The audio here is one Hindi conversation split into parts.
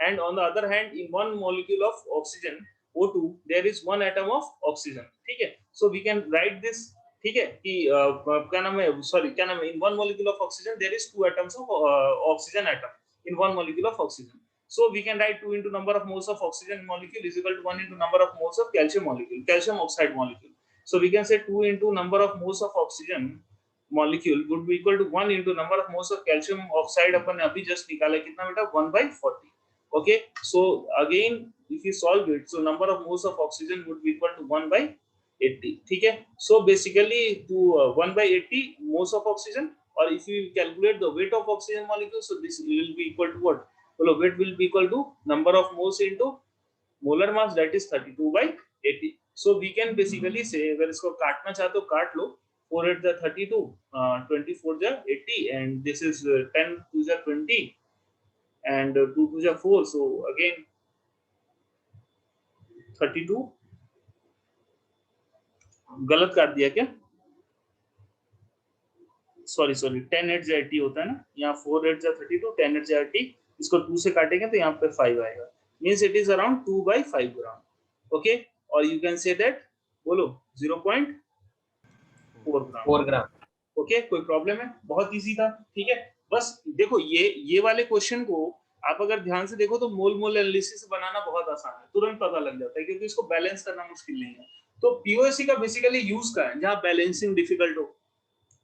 and on the other hand in one molecule of oxygen O2 there is one atom of oxygen. ठीक है, so we can write this. ठीक है कि क्या नाम है, सॉरी क्या नाम है, in one molecule of oxygen there is two atoms of oxygen atom in one molecule of oxygen. So we can write 2 into number of moles of oxygen molecule is equal to 1 into number of moles of calcium molecule, calcium oxide molecule. So we can say 2 into number of moles of oxygen molecule would be equal to 1 into number of moles of calcium oxide. अपन ने अभी just निकाला कितना बेटा, 1/40. Okay, so again if you solve it, so number of moles of oxygen would be equal to 1/80. ठीक है, so basically to 1/80 moles of oxygen, or if you calculate the weight of oxygen molecule, so this will be equal to what? Well, weight will be equal to number of moles into molar mass, that is 32/80. So we can basically say, अगर इसको काटना चाहते हो काट लो, 4 8 जा 32, 24 जा 80, and this is 10 2 जा 20, and 2 2 जा 4, so again 32 गलत काट दिया क्या, सॉरी 10 8 जा 80 होता है ना, यहाँ 4 8 जा 32, 10 8 जा 80, इसको 2 से काटेंगे तो यहाँ पे 5 आएगा, means it is around 2/5 gram. Okay, और यू कैन से दैट, बोलो 0.4 ग्राम. ओके, कोई प्रॉब्लम है? बहुत इजी था. ठीक है, बस देखो ये वाले क्वेश्चन को आप अगर ध्यान से देखो तो मोल मोल एनालिसिस बनाना बहुत आसान है, तुरंत पता लग जाता है, क्योंकि इसको बैलेंस करना मुश्किल नहीं है. तो पीओएससी का बेसिकली यूज का है जहां बैलेंसिंग डिफिकल्ट हो,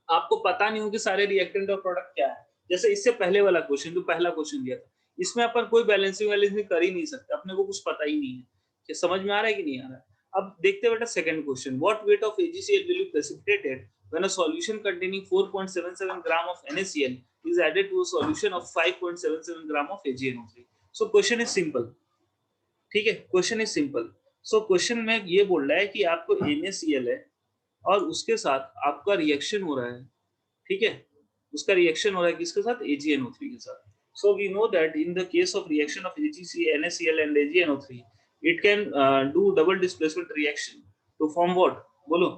आपको पता नहीं हो कि सारे रिएक्टेंट और प्रोडक्ट क्या है. जैसे इससे पहले वाला क्वेश्चन, जो पहला क्वेश्चन दिया था, इसमें अपन कोई बैलेंसिंग कर ही नहीं सकते, अपने को कुछ पता ही नहीं है. कि समझ में आ रहा है कि नहीं आ रहा है? अब देखते हैं बेटा second question. What weight of AgCl will be precipitated when a solution containing 4.77 gram of NaCl is added to a solution of 5.77 gram of AgNO3. So question is simple. ठीक है, question is simple. So question में ये बोल रहा है कि आपको NaCl है और उसके साथ आपका रिएक्शन हो रहा है. ठीक है, उसका रिएक्शन हो रहा है किसके साथ? AgNO3 के साथ. So we know that in the case of reaction of NaCl and AgNO3, it can do double displacement reaction to form what? बोलो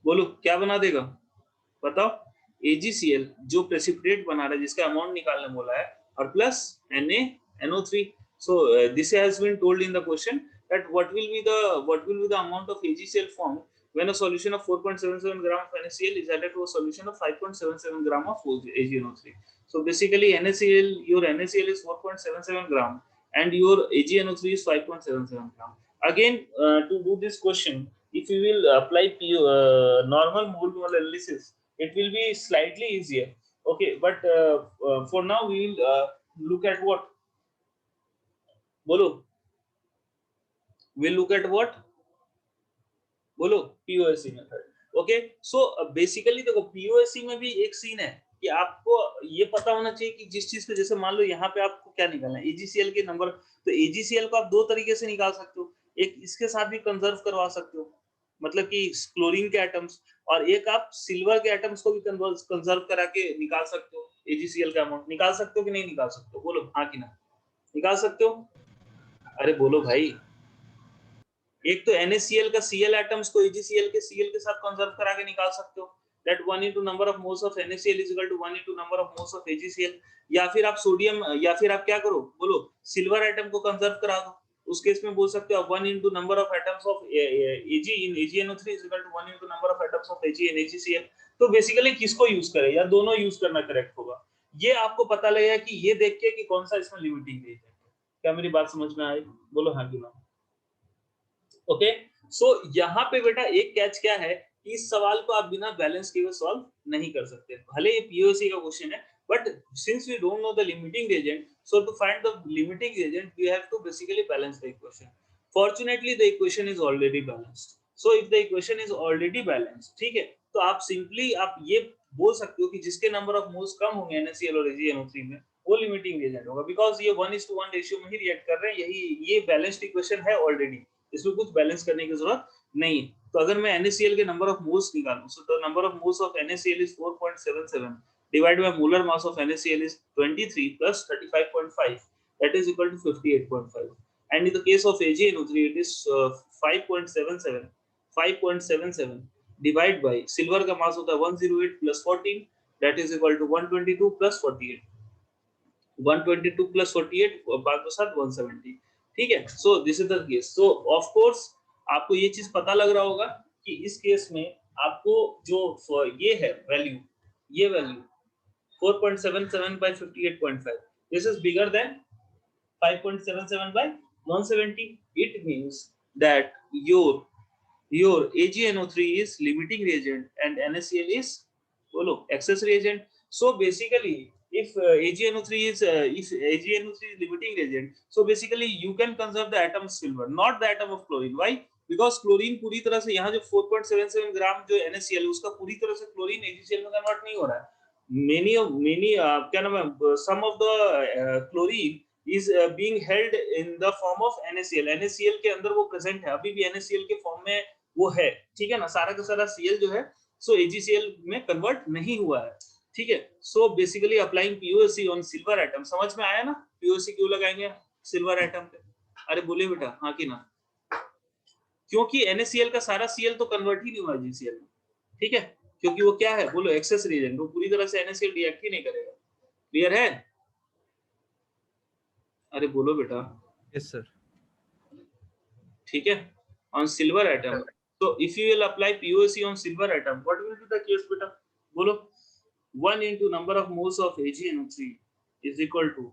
बोलो क्या बना देगा, बताओ. AgCl जो प्रेसिपिटेट बना रहा है, जिसका अमाउंट निकालने बोला है, और plus NaNO3. So this has been told in the question that what will be the amount of AgCl formed when a solution of 4.77 gram of NaCl is added to a solution of 5.77 gram of AgNO3. So basically your NaCl is 4.77 gram and your AgNO3 is 5.77 gram. Again, to do this question, if you will apply normal mole analysis, it will be slightly easier. Okay, but for now we will look at what? बोलो, we'll look at what? बोलो, POSC method. Okay, so basically देखो POSC में भी एक सीन है कि आपको ये पता होना चाहिए कि जिस चीज पे, जैसे मान लो यहाँ पे आपको क्या निकालना है, AgCl के नंबर, तो AgCl को आप दो तरीके से निकाल सकते हो. एक इसके साथ भी कंजर्व करवा सकते हो, मतलब कि क्लोरीन के एटम्स, और एक आप सिल्वर के एटम्स को भी कंजर्व करा के निकाल सकते हो. AgCl का अमाउंट निकाल सकते हो कि नहीं निकाल सकते हो? बोलो हाँ कि ना, निकाल सकते हो? अरे बोलो भाई. एक तो NaCl का Cl एटम्स को AgCl के Cl के साथ कंजर्व करा के निकाल सकते हो, that 1 into number of moles of NaCl is equal to 1 into number of moles of AgCl. या फिर आप सोडियम, या फिर आप क्या करो, बोलो सिल्वर एटम को कंजर्व करा दो. उस केस में बोल सकते हो 1 into number of atoms of Ag in AgNO3 is equal to 1 into number of atoms of Ag in AgCl. तो बेसिकली किसको यूज करें, या दोनों यूज करना करेक्ट होगा, ये आपको पता लगेगा कि ये देख के कि कौन सा इसमें लिमिटिंग रेंज है. क्या मेरी बात समझ में आई? बोलो हाँ कि ना. ओके, सो यहाँ पे बेटा एक कैच क्या है कि इस सवाल को आप बिना बैलेंस किए सॉल्व नहीं कर सकते. भले ये पीओसी का क्वेश्चन है, but since we don't know the limiting reagent, so to find the limiting reagent we have to basically balance the equation. Fortunately the equation is already balanced. So if the equation is already balanced, ठीक है, तो आप सिंपली आप ये बोल सकते हो कि जिसके नंबर ऑफ मोल्स कम होंगे NaCl और AgNO3 में, वो लिमिटिंग रिएजेंट होगा, बिकॉज ये 1:1 रेशियो में ही रिएक्ट कर रहे हैं. यही ये बैलेंस्ड इक्वेशन है ऑलरेडी, इसमें कुछ बैलेंस करने की जरूरत नहीं है. तो अगर मैं NaCl के नंबर ऑफ मोल्स निकालूं, so the number of moles of NaCl is 4.77 divided by molar mass of NaCl is 23 plus 35.5, that is equal to 58.5. And in the case of AgNO3 it is 5.77 divided by silver का मास होता है 108 plus 14, that is equal to 122 plus 48. 122 plus 48 5 के साथ 170, ठीक है। So this is the case. So of course आपको ये चीज पता लग रहा होगा कि इस केस में आपको जो ये है वैल्यू, ये value 4.77 by 58.5, this is bigger than 5.77 by 170. It means that your AgNO3 is limiting reagent and NaCl is बोलो excess reagent. So basically if AgNO3 is limiting reagent, so basically you can conserve the atom of silver, not the atom of chlorine. Why? Because chlorine पूरी तरह से यहाँ जो 4.77 ग्राम जो NaCl है उसका पूरी तरह से क्लोरीन AgCl में कन्वर्ट नहीं हो रहा है. Many क्या नाम है, some of the chlorine is being held in the form of NaCl. NaCl के अंदर वो प्रेजेंट है, अभी भी NaCl के फॉर्म में वो है, ठीक है ना. सारा का सारा Cl जो है सो AgCl में कन्वर्ट नहीं हुआ है, ठीक है. So basically applying POC on silver atom. समझ में आया ना POC क्यों लगाएंगे सिल्वर एटम पे? अरे बोले बेटा हाँ कि ना? क्योंकि NaCl का सारा Cl तो कन्वर्ट ही नहीं हुआ AgCl में, ठीक है. क्योंकि वो क्या है बोलो एक्सेस रिएजेंट, वो पूरी तरह से NaCl रिएक्ट ही नहीं करेगा. क्लियर है? अरे बोलो बेटा. Yes sir. ठीक है. On silver atom, so if you will apply POC on silver atom, what will be the case beta? बोलो 1 into number of moles of AgNO3 is equal to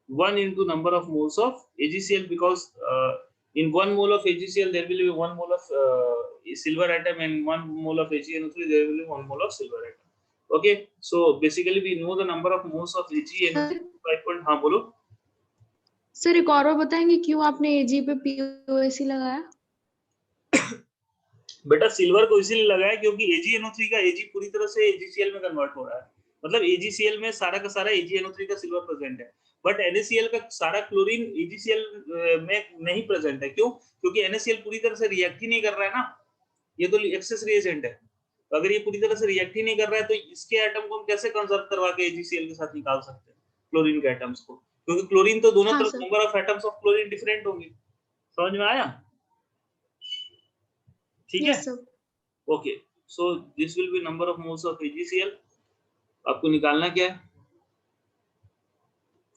1 into number of moles of AgCl, because in 1 mole of AgCl there will be 1 mole of silver atom, and 1 mole of AgNO3 there will be 1 mole of silver atom. Okay, so basically we know the number of moles of AgNO3 5. हाँ बोलो सर. एक और बताएंगे क्यों आपने Ag पे POC लगाया? बेटा सिल्वर को इसीलिए लगाया क्योंकि AgNO3 का Ag पूरी तरह से AgCl में कन्वर्ट हो रहा है. मतलब AgCl में सारा का सारा AgNO3 का सिल्वर प्रेजेंट है, बट NaCl का सारा क्लोरीन AgCl में नहीं प्रेजेंट है. क्यों? क्योंकि NaCl पूरी तरह से रिएक्ट ही नहीं कर रहा है ना, ये तो एक्सेस रिएजेंट है. तो अगर ये पूरी तरह से रिएक्ट ही नहीं कर रहा है तो इसके एटम को हम कैसे कंजर्व करवा के AgCl के साथ निकाल सकते हैं क्लोरीन के एटम्स को? क्योंकि क्लोरीन तो दोनों तरफ number of atoms of chlorine different होंगे. समझ में आया? ठीक है. Okay, so this will be number of moles of AgCl. आपको निकालना क्या है?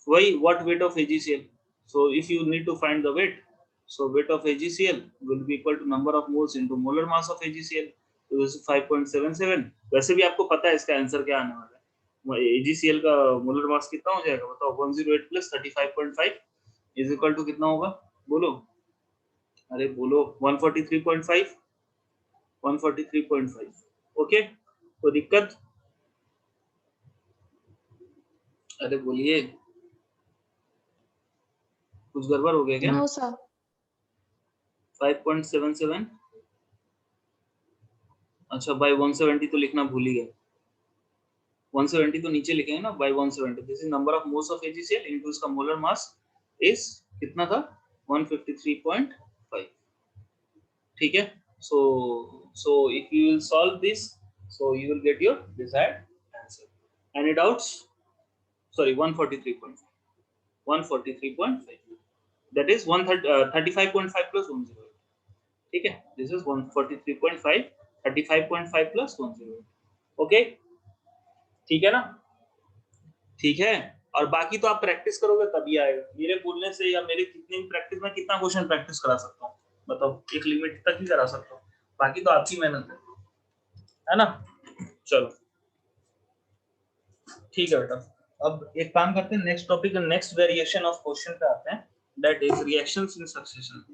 वही what weight of AgCl. So if you need to find the weight, so weight of AgCl will be equal to number of moles into molar mass of AgCl. तो this is 5.77. वैसे भी आपको पता है इसका आंसर क्या आने वाला है. AgCl का मोलर मास कितना हो जाएगा बताओ? 108 plus 35.5 is equal to कितना होगा बोलो? अरे बोलो 143.5. 143.5. ओके, तो दिक्कत? अरे बोलिए, कुछ गड़बड़ हो गया क्या? No sir. 5.77. अच्छा बाय 170 तो लिखना भूल ही गए. 170 तो नीचे लिखेंगे ना by 170. This is number of moles of AgCl into इसका मोलर मास इज कितना था? 153.5. ठीक है. so if you will solve this, so you will get your desired answer. Any doubts? Sorry, 143.5. 143.5. That is 35.5 plus 108. ठीक है. This is 143.5. 35.5 plus 108. ओके, ठीक है ना? ठीक है. और बाकी तो आप प्रैक्टिस करोगे तभी आएगा. मेरे बोलने से या मेरे कितनी प्रैक्टिस में कितना क्वेश्चन प्रैक्टिस करा सकता हूँ बताओ? एक लिमिट तक ही करा सकता हूँ, बाकी तो आपकी मेहनत है ना. चलो ठीक है बेटा. अब एक काम करते हैं, next topic next variation of question पे आते हैं, that is reactions in succession.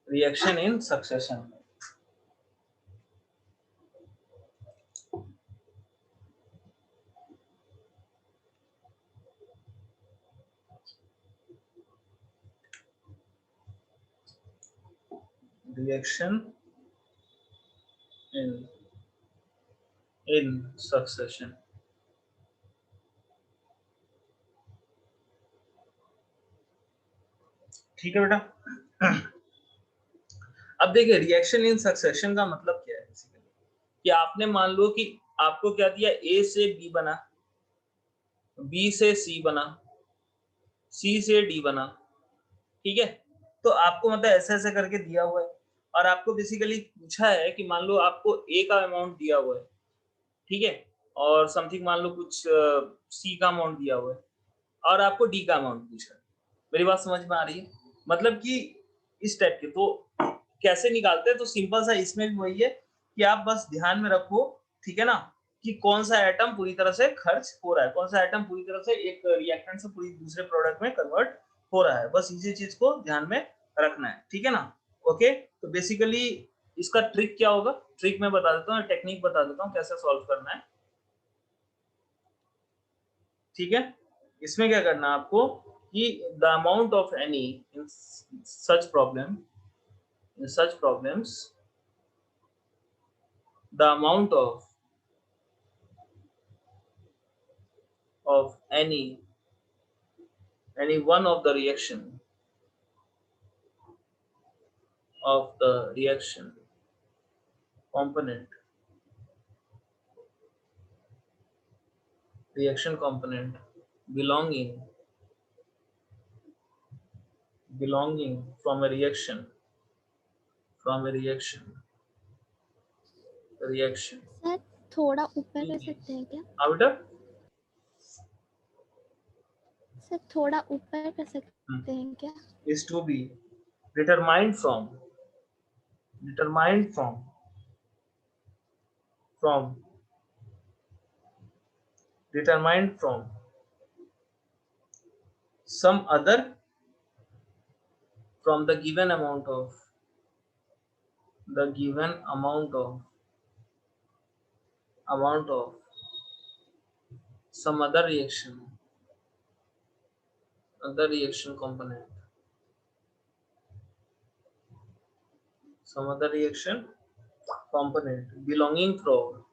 Reaction in succession. reaction in succession. ठीक है बेटा. अब देखिए रिएक्शन इन सक्सेशन का मतलब क्या है बेसिकली, कि आपने मान लो कि आपको क्या दिया, A से B बना, B से C बना, C से D बना. ठीक है. तो आपको मतलब ऐसे ऐसे करके दिया हुआ है, और आपको बेसिकली पूछा है कि मान लो आपको A का अमाउंट दिया हुआ है, ठीक है, और समथिंग मान लो कुछ सी का अमाउंट दिया हुआ है और आपको डी का अमाउंट पूछा है। मेरी बात समझ में आ रही है? मतलब कि इस टाइप के तो कैसे निकालते हैं, तो सिंपल सा इसमें भी वही है कि आप बस ध्यान में रखो, ठीक है ना, कि कौन सा एटम पूरी तरह से खर्च हो रहा है, कौन सा एटम पूरी तरह से एक रिएक्टेंट से पूरी दूसरे प्रोडक्ट में कन्वर्ट हो रहा है, बस इसी चीज को ध्यान में रखना है, ठीक है ना। ओके, तो बेसिकली इसका ट्रिक क्या होगा, ट्रिक मैं बता देता हूँ, टेक्निक बता देता हूँ कैसे सॉल्व करना है, ठीक है। इसमें क्या करना है आपको कि the amount of any in such problem, in such problems the amount of any one of the reaction of the reaction component belonging from a reaction sir थोड़ा ऊपर कर सकते हैं क्या? हाँ बेटा, सर थोड़ा ऊपर कर सकते हैं क्या? is to be determined from from some other, from the given amount of some other reaction component, some other reaction component belonging from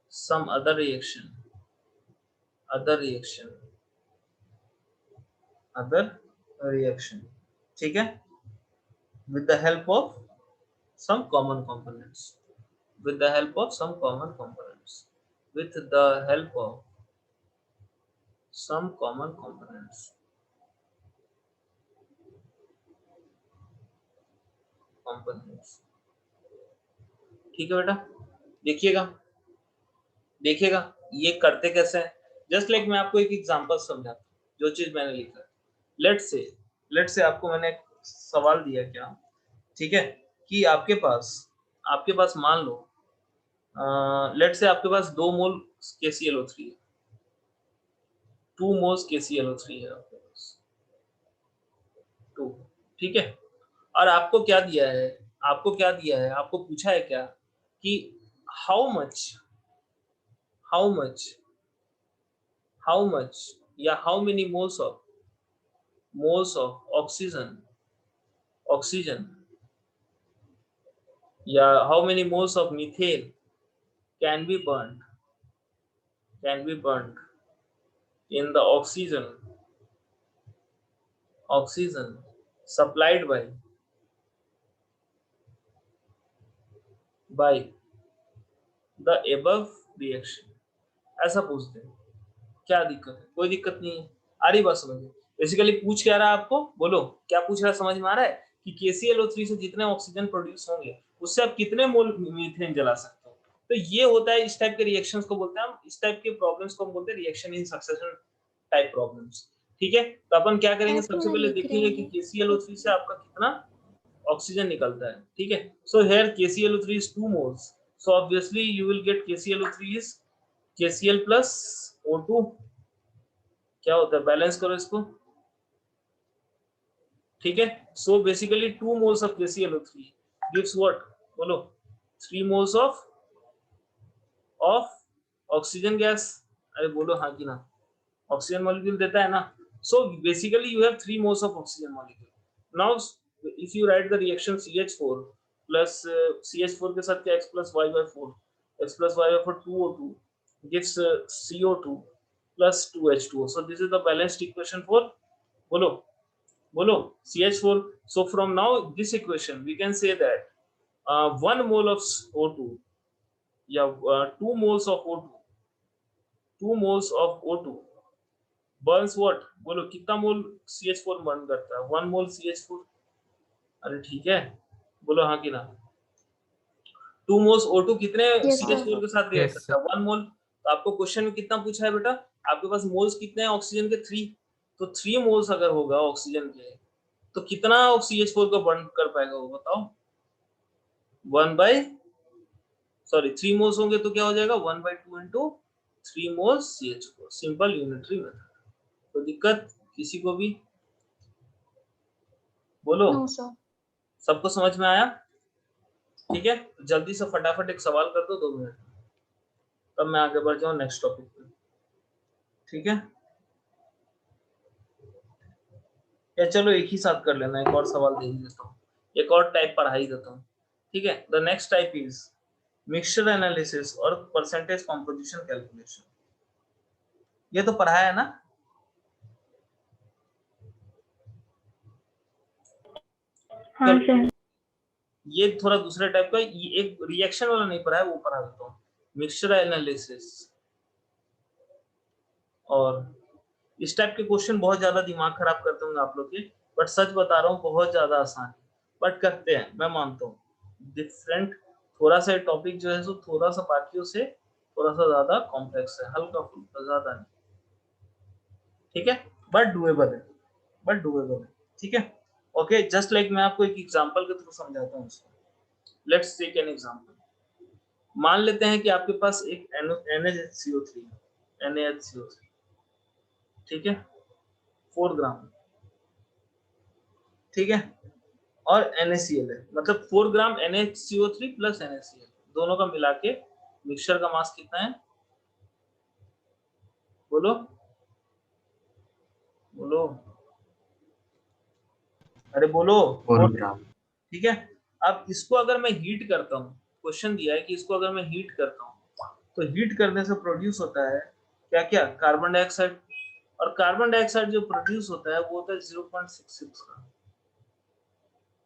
some other reaction ठीक है, with the help of some common components, with the help of some common components ठीक है बेटा। देखिएगा ये करते कैसे हैं, जस्ट लाइक मैं आपको एक एग्जांपल समझाता हूँ, जो चीज मैंने लिखा है। लेट्स से आपको मैंने एक सवाल दिया क्या, ठीक है, कि आपके पास मान लो लेट्स से आपके पास 2 मोल KClO3 है, 2 मोल्स KClO3 है आपके पास, 2, ठीक है। और आपको क्या दिया है, आपको पूछा है क्या कि हाउ मच या how many moles of oxygen या how many moles of methane can be burned in the oxygen supplied by the above reaction। ऐसा पूछते हैं, क्या दिक्कत है? कोई दिक्कत नहीं है, आ रही बात समझ में। बेसिकली पूछ क्या रहा है आपको, बोलो क्या पूछ रहा है, समझ में आ रहा है कि KClO3 से जितने ऑक्सीजन प्रोड्यूस होंगे उससे आप कितने मोल मीथेन जला सकते हो। तो ये होता है, इस टाइप के रिएक्शंस को बोलते हैं हम, इस टाइप के प्रॉब्लम्स को हम बोलते हैं reaction in succession type problems, ठीक है। तो अपन क्या करेंगे, सबसे पहले देखेंगे कि KClO3 से आपका कितना ऑक्सीजन निकलता है, ठीक है। So here KClO3 is 2 moles, so obviously you will get KClO3 is KCl plus O2, क्या होता है, बैलेंस करो इसको, ठीक है। So basically 2 moles of KClO3 gives what, बोलो 3 moles of ऑक्सीजन गैस, अरे बोलो हाँ कि ना, ऑक्सीजन मॉलिक्यूल देता है ना। So basically you have 3 moles of oxygen molecule. Now if you right the reaction CH4 plus CH4 के साथ क्या X plus Y/4, X plus Y/4 2O2 gives CO2 plus 2H2O, so this is the balanced equation for, बोलो CH4। so from now this equation we can say that 1 mole of O2 या 2 moles of O2, 2 moles of O2 burns what, बोलो कितना मोल CH4 बर्न करता है, 1 मोल CH4, अरे ठीक है बोलो हाँ कि ना। 2 मोल्स O2 कितने Yes, CH4 के साथ रिएक्ट Yes, करता है? 1 मोल। तो आपको क्वेश्चन में कितना पूछा है बेटा? आपके पास मोल्स कितने हैं ऑक्सीजन के? 3। तो 3 मोल्स अगर होगा ऑक्सीजन के, तो कितना CH4 को बर्न कर पाएगा वो बताओ? 3 मोल्स होंगे तो क्या हो जाएगा? 1/2 into 3 moles CH4। Simple unitary method. तो दिक्कत किसी को भी? बोलो। no sir. सबको समझ में आया? ठीक है, जल्दी से फटाफट एक सवाल कर दो 2 मिनट, तब मैं आगे बढ़ जाऊं नेक्स्ट टॉपिक पे। ठीक है, या चलो एक ही साथ कर लेना, एक और सवाल दे ही देता हूँ, एक और टाइप पढ़ा ही देता हूँ। ठीक है, the next type is mixture analysis और परसेंटेज कॉम्पोजिशन कैलकुलेशन। ये तो पढ़ाया है ना? हाँ सर। ये थोड़ा दूसरे टाइप का, ये एक रिएक्शन वाला नहीं पढ़ा है, वो पढ़ा देता हूँ। मिक्सचर एनालिसिस, और इस टाइप के क्वेश्चन बहुत ज्यादा दिमाग खराब करते होंगे आप लोग के, बट सच बता रहा हूँ बहुत ज्यादा आसान है, बट करते हैं, मैं मानता हूँ। डिफरेंट थोड़ा सा टॉपिक जो है सो थोड़ा सा बाकियों से थोड़ा सा ज्यादा कॉम्प्लेक्स है, हल्का फुल्का, ज्यादा नहीं। ठीक है, बट डुएबल है, बट डुएबल है। ठीक है, ओके। जस्ट लाइक मैं आपको एक एग्जांपल के थ्रू समझाता हूँ इसको। Let's take an example. मान लेते हैं कि आपके पास एक NaCO3 है, NaCO3, ठीक है, 4 ग्राम, ठीक है, और NaCl है, मतलब 4 ग्राम NaCO3 प्लस NaCl, दोनों का मिला के मिक्सचर का मास कितना है? बोलो बोलो, अरे बोलो। 4 ग्राम। ठीक है, अब इसको अगर मैं हीट करता हूँ, क्वेश्चन दिया है कि इसको अगर मैं हीट करता हूँ, तो हीट करने से प्रोड्यूस होता है क्या क्या? कार्बन डाइऑक्साइड, और कार्बन डाइऑक्साइड जो प्रोड्यूस होता है वो होता है 0.66 ग्राम।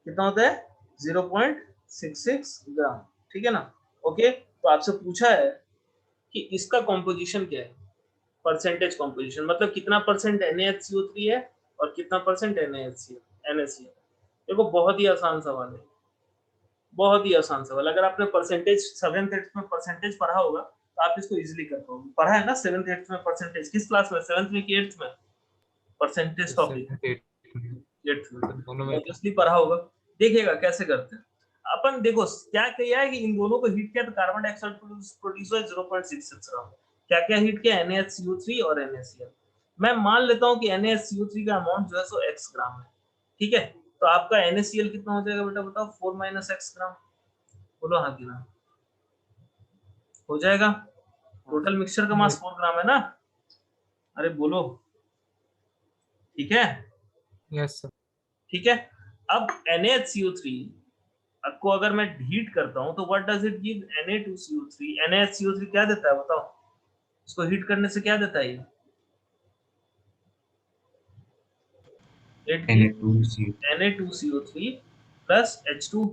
कितना होता है? 0.66 ग्राम। ठीक है ना? ओके, तो आपसे पूछा है कि इसका कॉम्पोजिशन क्या है, परसेंटेज कॉम्पोजिशन, मतलब कितना परसेंट NaCO3 है और कितना परसेंट NaCl। देखो बहुत ही आसान सवाल है, बहुत ही आसान सवाल। अगर आपने परसेंटेज 7th 8th में परसेंटेज पढ़ा होगा तो आप इसको इजीली कर पाओगे। पढ़ा है ना 7th 8th में परसेंटेज? किस क्लास में, 7th में कि 8th में? परसेंटेज टॉपिक 8th में, दोनों में ऑब्वियसली पढ़ा होगा। देखिएगा कैसे करते हैं अपन। देखो क्या किया है कि इन दोनों को हीट किया तो कार्बन डाइऑक्साइड प्रोड्यूस हुआ 0.66 ग्राम। क्या क्या हीट किया? NaCO3 और NaCl। मैं मान लेता हूं कि NaCO3 का अमाउंट जो है सो x ग्राम है। ठीक है, तो आपका NaCl कितना हो जाएगा बेटा बताओ? 4 - x ग्राम। बोलो हाँ कि ना, हो जाएगा? टोटल मिक्सचर का मास 4 ग्राम है ना? अरे बोलो, ठीक है। Yes sir. ठीक है, अब NaCO3 को अगर मैं हीट करता हूं तो what does it give? Na2CO3। NaCO3 क्या देता है बताओ? इसको हीट करने से क्या देता है ये? It give Na2CO3 plus H2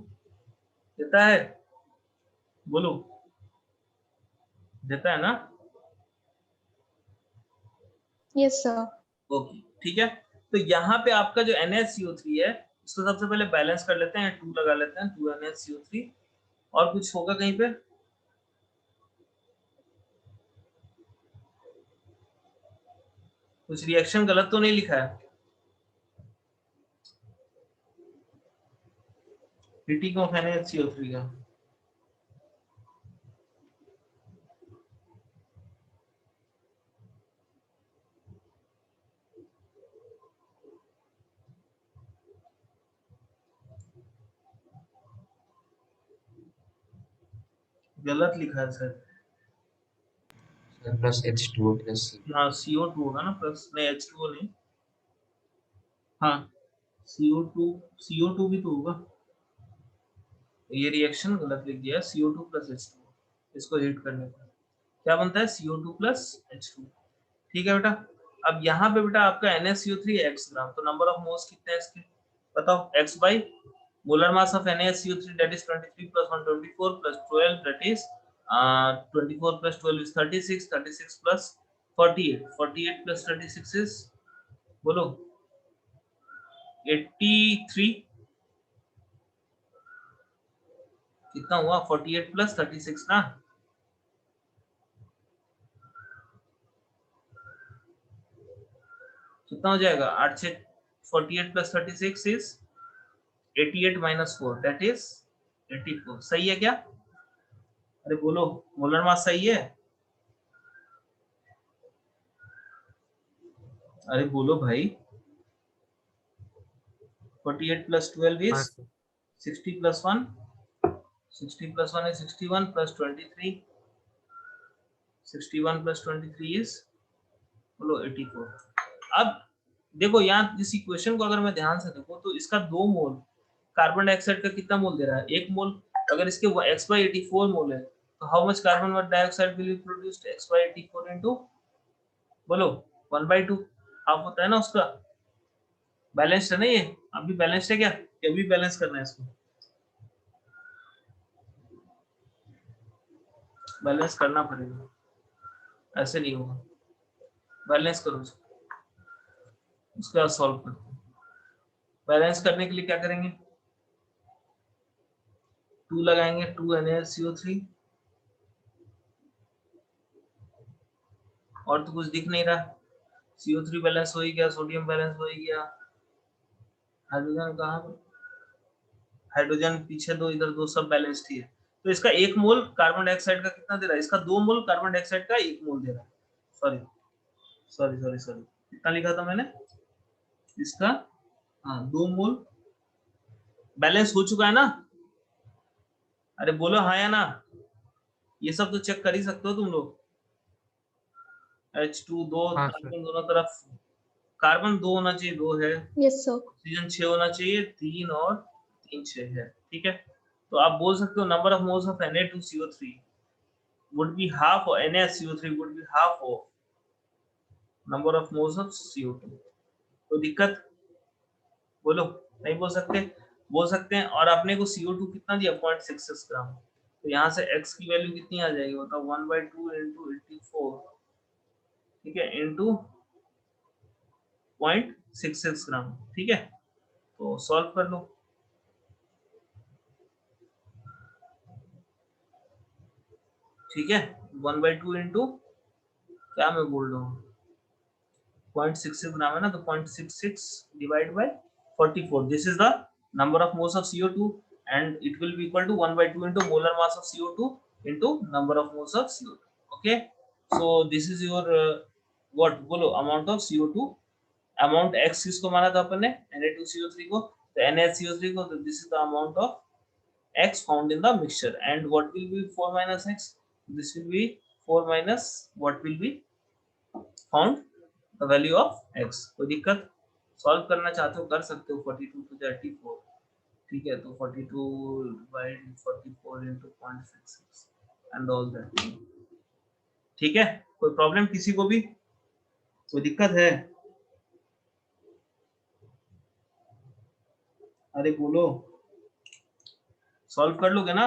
देता है। बोलो, देता है ना? Yes sir. ओके, ठीक है। तो यहाँ पे आपका जो NaCO3 है इसको सबसे पहले बैलेंस कर लेते हैं, 2 लगा लेते हैं, 2 NaCO3। और कुछ होगा कहीं पे? कुछ रिएक्शन गलत तो नहीं लिखा है? हीटिंग ऑफ NaCO3 का गलत लिखा है सर। प्लस H2O प्लस हाँ CO2 होगा ना प्लस, नहीं H2O नहीं, हाँ CO2 भी तो होगा। ये रिएक्शन गलत लिख दिया है, CO2 प्लस H2O। इसको हीट करने पर क्या बनता है? CO2 plus H2। ठीक है बेटा। अब यहाँ पे बेटा आपका NaCO3 है x ग्राम, तो नंबर ऑफ मोल्स कितने हैं इसके बताओ? x by molar mass of NaCO3 that is 23 plus 124 plus 12 that is 24 plus 12 is 36, 36 plus 48, 48 plus 36 is बोलो 83। कितना हुआ 48 प्लस 36 ना, कितना हो जाएगा 8 से 48 plus 36 is 88 minus 4 that is 84। सही है क्या? अरे बोलो, मोलर मास सही है? अरे बोलो भाई, 48 plus 12 हाँ is sir 60 plus 1, 60 plus 1 is 61 plus 23, 61 plus 23 is बोलो 84। अब देखो यहाँ इस इक्वेशन को अगर मैं ध्यान से देखो तो इसका 2 मोल कार्बन डाइऑक्साइड का कितना मोल दे रहा है? 1 मोल। अगर इसके x by 84 मोल है तो how much carbon dioxide will be produced? x by 84 into बोलो 1/2 हाफ होता है ना उसका। बैलेंस्ड है ना ये? अभी बैलेंस्ड है क्या? ये भी बैलेंस करना है इसको, बैलेंस करना पड़ेगा, ऐसे नहीं होगा। बैलेंस करो उसके बाद सॉल्व करते हैं। बैलेंस करने के लिए क्या करेंगे? 2 लगाएंगे, 2 NaCO3 और तो कुछ दिख नहीं रहा। CO3 बैलेंस हो ही गया, सोडियम बैलेंस हो ही गया, हाइड्रोजन कहाँ? हाइड्रोजन पीछे दो, इधर दो, सब बैलेंस्ड ही है। तो इसका 1 मोल कार्बन डाइऑक्साइड का कितना दे रहा है? इसका 2 मोल कार्बन डाइऑक्साइड का 1 मोल दे रहा है। सॉरी सॉरी सॉरी सॉरी, कितना लिखा था मैंने? इसका हाँ 2 मोल बैलेंस हो चुका है ना? अरे बोलो हाँ या ना, ये सब तो चेक कर ही सकते हो तुम लोग। H2 2 हाँ सर कार्बन दोनों तरफ, कार्बन 2 होना चाहिए, 2 है। Yes sir. ऑक्सीजन 6 होना चाहिए, 3 और 3 6 है। ठीक है, तो आप बोल सकते हो number of moles of Na2CO3 would be half of NaCO3 would be half of number of moles of CO2। कोई दिक्कत? बोलो, नहीं बोल सकते? बोल सकते हैं। और आपने को CO2 कितना दिया? 0.66 ग्राम। तो यहाँ से x की वैल्यू कितनी आ जाएगी बताओ? 1/2 into 84, ठीक है, इंटू 0.66 ग्राम। ठीक है, तो सॉल्व कर लो। ठीक है, 1/2 इंटू क्या मैं बोल रहा हूँ, 0.66 ग्राम है ना, तो 0.66 divide by 44, this is the number of moles of CO2 and it will be equal to 1/2 into molar mass of CO2 into number of moles of CO2। okay, so this is your what बोलो amount of CO2, amount x किसको माना था अपन ने? Na2CO3 को। तो NaCO3 को, तो this is the amount of x found in the mixture and what will be 4 minus x? This will be 4 minus what will be found the value of x। कोई दिक्कत? सॉल्व करना चाहते हो कर सकते हो। 42 to 34, ठीक है, तो 42 by 44 into 0.66 and all that। ठीक है, कोई प्रॉब्लम किसी को भी? कोई दिक्कत है? अरे बोलो, सॉल्व कर लोगे ना?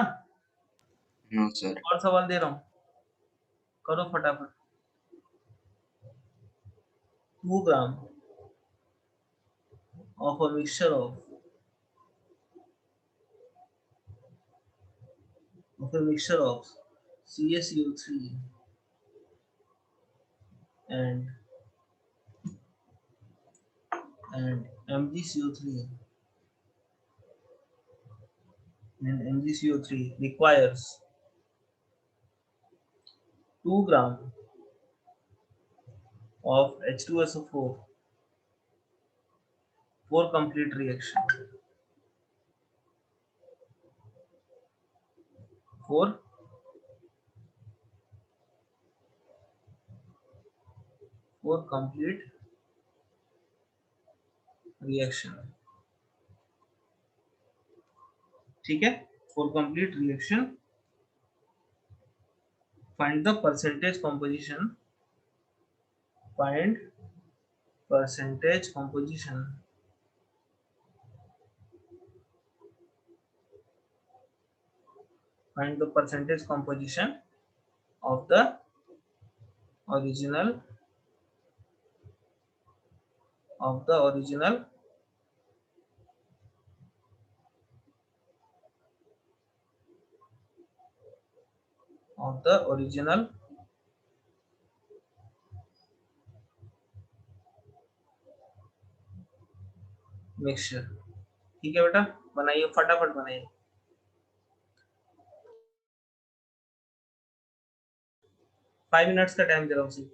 नो सर और सवाल दे रहा हूँ, करो फटाफट। 2 ग्राम of a mixture of CaCO3 and MgCO3 requires 2 gram of H2SO4 for complete reaction, for complete reaction। ठीक है, for complete reaction find the percentage composition, find percentage composition find the percentage composition of the original of the original mixture. ठीक है बेटा, बनाइए फटाफट बनाइए। 5 मिनट्स का टाइम दे रहा हूँ।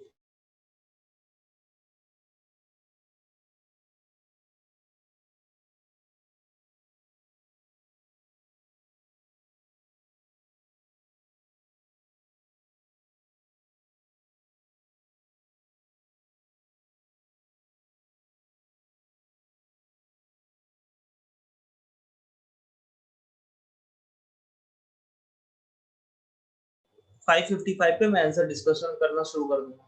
फाइव 55 पे मैं आंसर डिस्कशन करना शुरू कर दूंगा।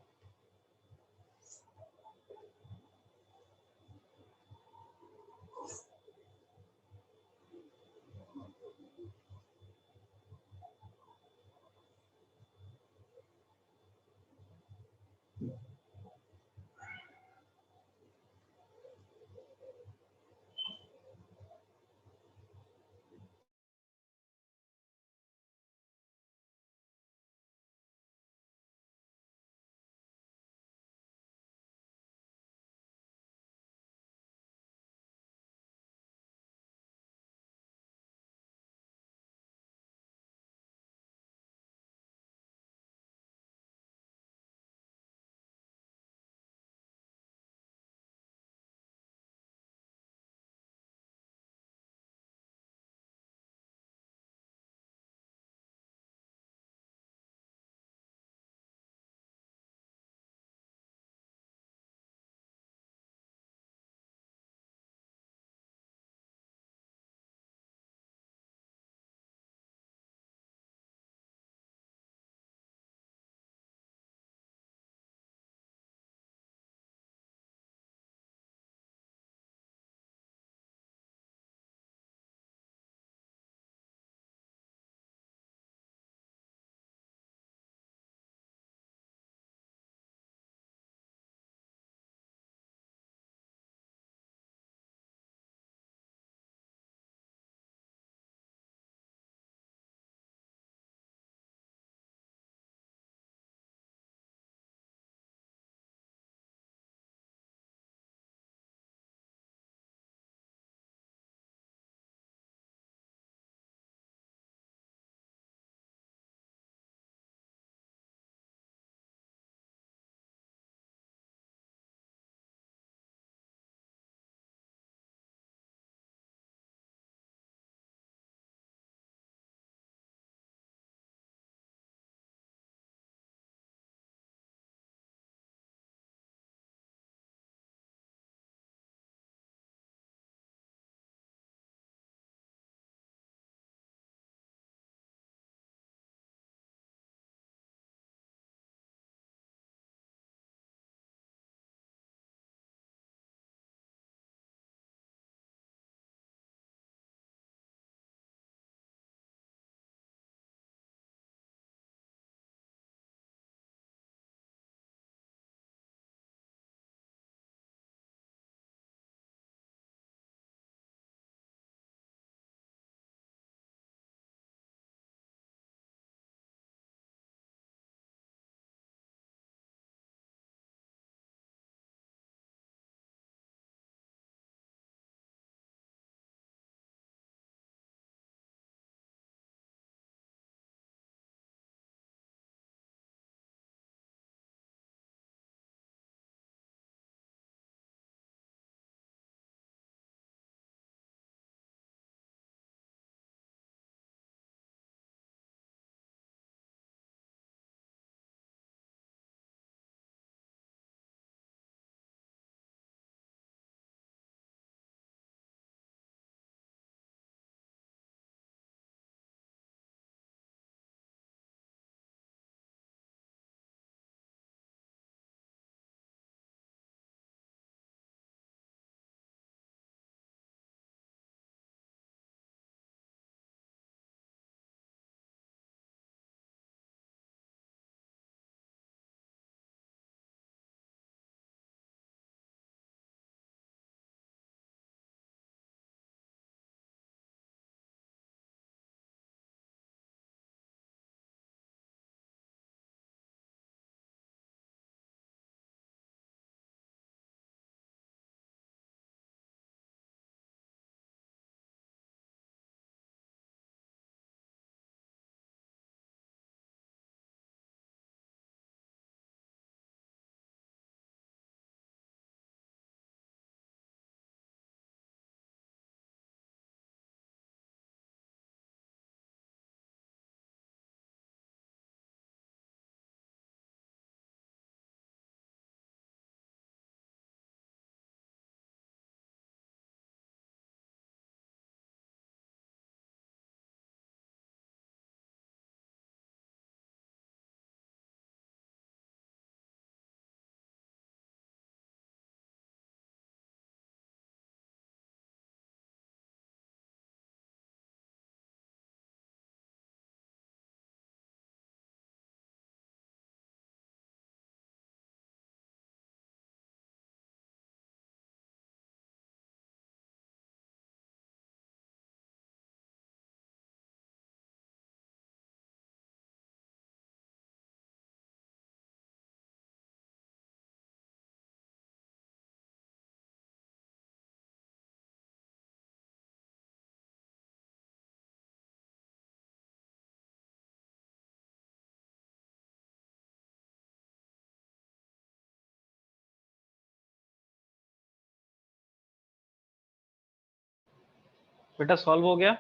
बेटा सॉल्व हो गया?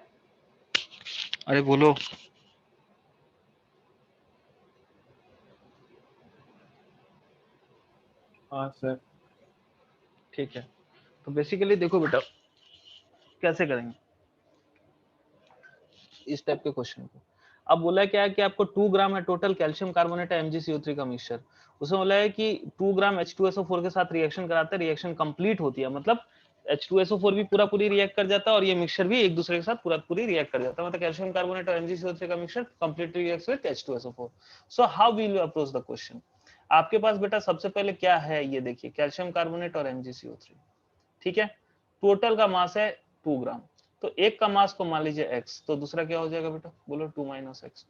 अरे बोलो। हाँ सर ठीक है। तो बेसिकली देखो बेटा कैसे करेंगे इस टाइप के क्वेश्चन को। अब बोला क्या है कि आपको 2 ग्राम है टोटल कैल्शियम कार्बोनेट MgCO3 का मिक्सचर। उसमें बोला है कि 2 ग्राम H2SO4 के साथ रिएक्शन कराते हैं, रिएक्शन कंप्लीट होती है, मतलब H2SO4 भी पूरा पूरी रिएक्ट कर जाता है और ये मिक्सचर भी एक दूसरे के साथ पूरा पूरी रिएक्ट कर जाता है, मतलब कैल्शियम कार्बोनेट और MgCO3 का mixture completely reacts with H2SO4। So how will you approach the question? आपके पास बेटा सबसे पहले क्या है, ये देखिए कैल्शियम कार्बोनेट और MgCO3, ठीक है। टोटल का मास है 2 ग्राम, तो एक का मास को मान लीजिए x, तो दूसरा क्या हो जाएगा बेटा, बोलो 2 - x।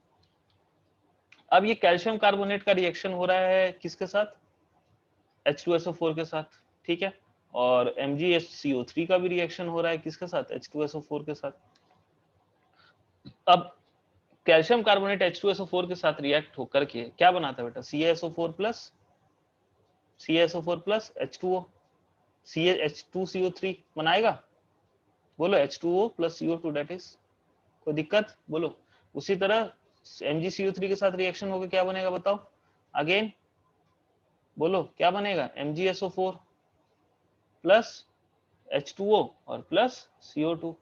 अब ये कैल्शियम कार्बोनेट का रिएक्शन हो रहा है किसके साथ, H2SO4 के साथ, ठीक है। और MgCO3 का भी रिएक्शन हो रहा है किसके साथ, H2SO4 के साथ। अब कैल्शियम कार्बोनेट H2SO4 के साथ रिएक्ट होकर के क्या बनाता है बेटा, CaSO4 प्लस H2O, H2CO3 बनाएगा, बोलो H2O plus CO2 that is, कोई दिक्कत बोलो। उसी तरह MgCO3 के साथ रिएक्शन होकर क्या बनेगा बताओ, अगेन बोलो क्या बनेगा, MgSO4 प्लस H2O और प्लस CO2।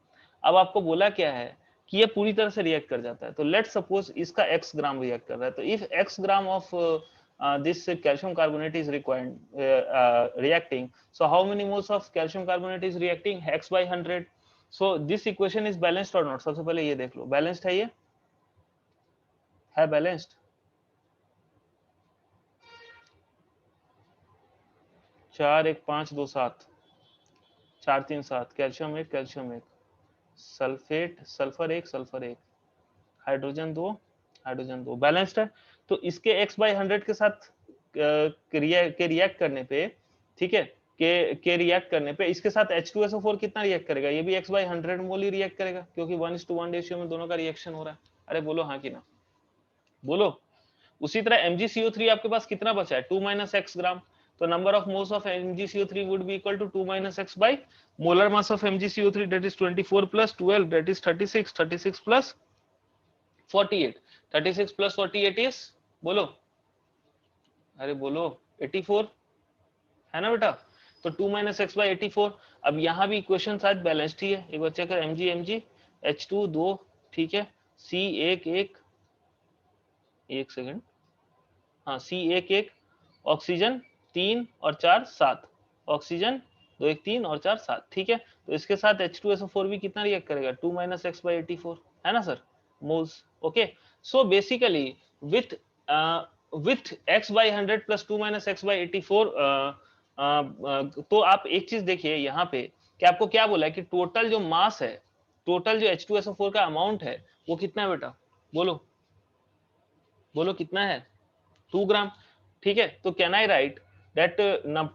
अब आपको बोला क्या है कि ये पूरी तरह से रिएक्ट कर जाता है, तो लेट्स सपोज इसका x ग्राम रिएक्ट कर रहा है, तो if x gram of this calcium carbonate is required reacting, so how many moles of calcium carbonate is reacting, x by 100। so this equation is balanced or not, सबसे पहले ये देख लो बैलेंस्ड है, ये है balanced, 4 1 5 2 7 4 3 7, calcium 1 sulphate sulphur 1 hydrogen 2 balanced है। तो इसके x by 100 के साथ रिएक्ट करने पे, ठीक है, के रिएक्ट करने पे इसके साथ H2SO4 कितना रिएक्ट करेगा, ये भी x by 100 mole he react करेगा, क्योंकि 1:1 रेशियो में दोनों का रिएक्शन हो रहा है। अरे बोलो हाँ कि ना, बोलो। उसी तरह MgCO3 आपके पास कितना बचा है, 2 - x ग्राम, तो number of moles of MgCO3 would be equal to 2 - x by molar mass of MgCO3 that is 24 plus 12 that is 36, 36 plus 48, 36 plus 48 is, बोलो, अरे बोलो 84 है ना बेटा। तो 2 - x by 84। अब यहाँ भी इक्वेशन शायद बैलेंस्ड ही है, एक बार चेक कर, Mg H2 2, ठीक है, C 1 1 एक सेकंड, हाँ C 1 1, ऑक्सीजन 3 और 4 7, ऑक्सीजन 2 1 3 और 4 7, ठीक है। तो इसके साथ H2SO4 भी कितना रिएक्ट करेगा, 2 - x by 84 है ना sir, moles. Okay, so basically with x by 100 plus 2 - x by 84, तो आप एक चीज देखिए यहाँ पे कि आपको क्या बोला है कि टोटल जो मास है, टोटल जो H2SO4 का अमाउंट है वो कितना है बेटा, बोलो बोलो कितना है, 2 ग्राम, ठीक है। तो can I right that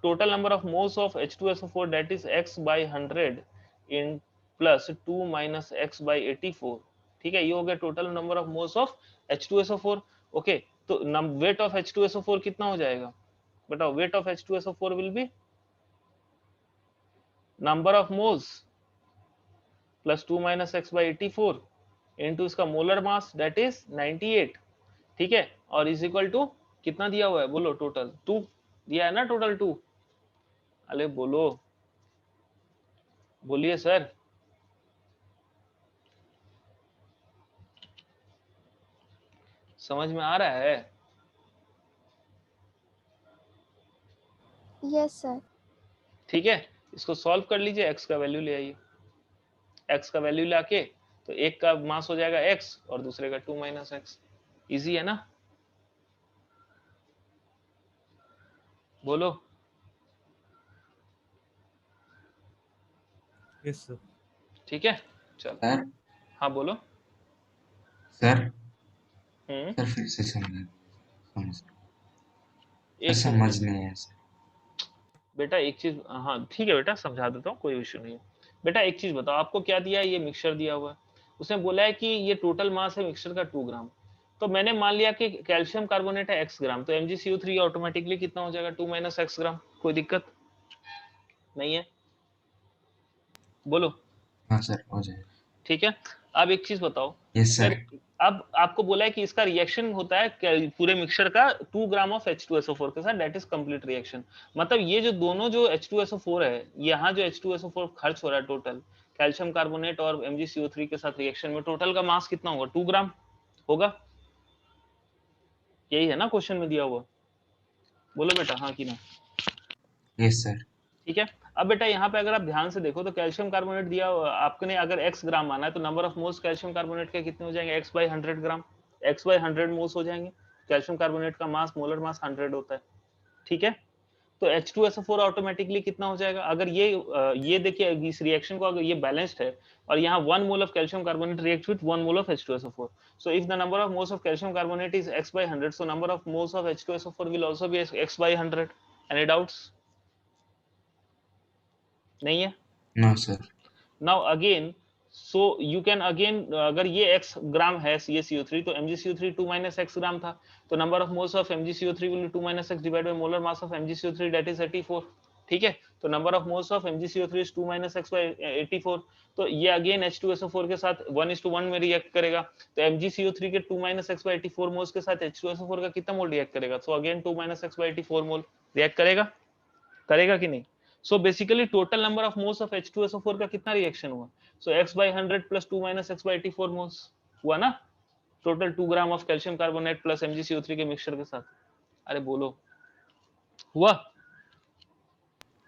total number of moles of H2SO4 that is x by 100 in plus 2 - x by 84, ठीक है, ये हो गया total number of moles of H2SO4। Okay, तो वेट ऑफ H2SO4 कितना हो जाएगा, बताओ, weight of H2SO4 will be number of moles plus 2 - x by 84 into इसका मोलर मास दैट इज 98, ठीक है, और इज इक्वल टू कितना दिया हुआ है, बोलो टोटल 2 दिया है ना, टोटल 2। अरे बोलो, बोलिए सर, समझ में आ रहा है? Yes sir. ठीक है, इसको सॉल्व कर लीजिए, x का वैल्यू ले आइए, x का वैल्यू लाके तो एक का मास हो जाएगा x और दूसरे का 2 - x, इजी है ना, बोलो। Yes sir. ठीक है, चलो सर हाँ बोलो। सर हम्म, फिर से एक चीज समझ नहीं है सर। बेटा, एक चीज, हाँ ठीक है बेटा, समझा देता हूँ, कोई इश्यू नहीं है। बेटा एक चीज बताओ, आपको क्या दिया है, ये मिक्सचर दिया हुआ है, उसने बोला है कि ये टोटल मास है मिक्सचर का 2 ग्राम, तो मैंने मान लिया कि कैल्शियम कार्बोनेट है x ग्राम, तो MgCO3 ऑटोमेटिकली कितना हो जाएगा, 2 - x ग्राम, कोई दिक्कत नहीं है, बोलो। हाँ सर हो जाएगा। ठीक है। अब एक चीज बताओ यस सर। अब आपको बोला है कि इसका रिएक्शन होता है पूरे मिक्सचर का 2 ग्राम ऑफ H2SO4 के साथ, दैट इज कंप्लीट रिएक्शन। मतलब ये जो दोनों जो H2SO4 है, यहाँ जो H2SO4 खर्च हो रहा है टोटल कैल्शियम कार्बोनेट और MgCO3 के साथ रिएक्शन में, टोटल का मास कितना होगा? 2 ग्राम होगा। यही है ना क्वेश्चन में दिया हुआ? बोलो बेटा हाँ कि ना। Yes sir. ठीक है। अब बेटा यहाँ पे अगर आप ध्यान से देखो तो कैल्शियम कार्बोनेट दिया आपने, अगर x ग्राम माना है तो number of moles calcium carbonate के कितने हो जाएंगे? x/100 ग्राम, x/100 मोल्स हो जाएंगे। कैल्शियम कार्बोनेट का मास, मोलर मास 100 होता है। ठीक है। तो H2SO4 ऑटोमेटिकली कितना हो जाएगा? अगर ये देखिए इस रिएक्शन को, अगर ये बैलेंस्ड है और यहाँ 1 mole of calcium carbonate react with 1 mole of H2SO4, so if the number of moles of calcium carbonate is x/100, so number of moles of H2SO4 will also be x/100. Any doubts? नहीं है? No sir. Now again, so you can again अगर ये x ग्राम है ये CO3, तो MgCO3 2 minus x ग्राम था, तो number of moles of MgCO3 will be 2 minus x divided by molar mass of MgCO3, that is 84. ठीक है। तो number of moles of MgCO3 is 2 minus x by 84. तो ये again H2SO4 के साथ 1:1 में रिएक्ट करेगा। तो MgCO3 के 2 minus x by 84 मोल्स के साथ H2SO4 का कितना मोल रिएक्ट करेगा? तो again 2 minus x by 84 mole react करेगा। करेगा कि नहीं? So basically total number of moles of H2SO4 का कितना रिएक्शन हुआ? So x/100 plus 2 minus x by 84 moles हुआ ना? Total 2 gram of calcium carbonate plus MgCO3 के मिक्सचर के साथ। अरे बोलो हुआ?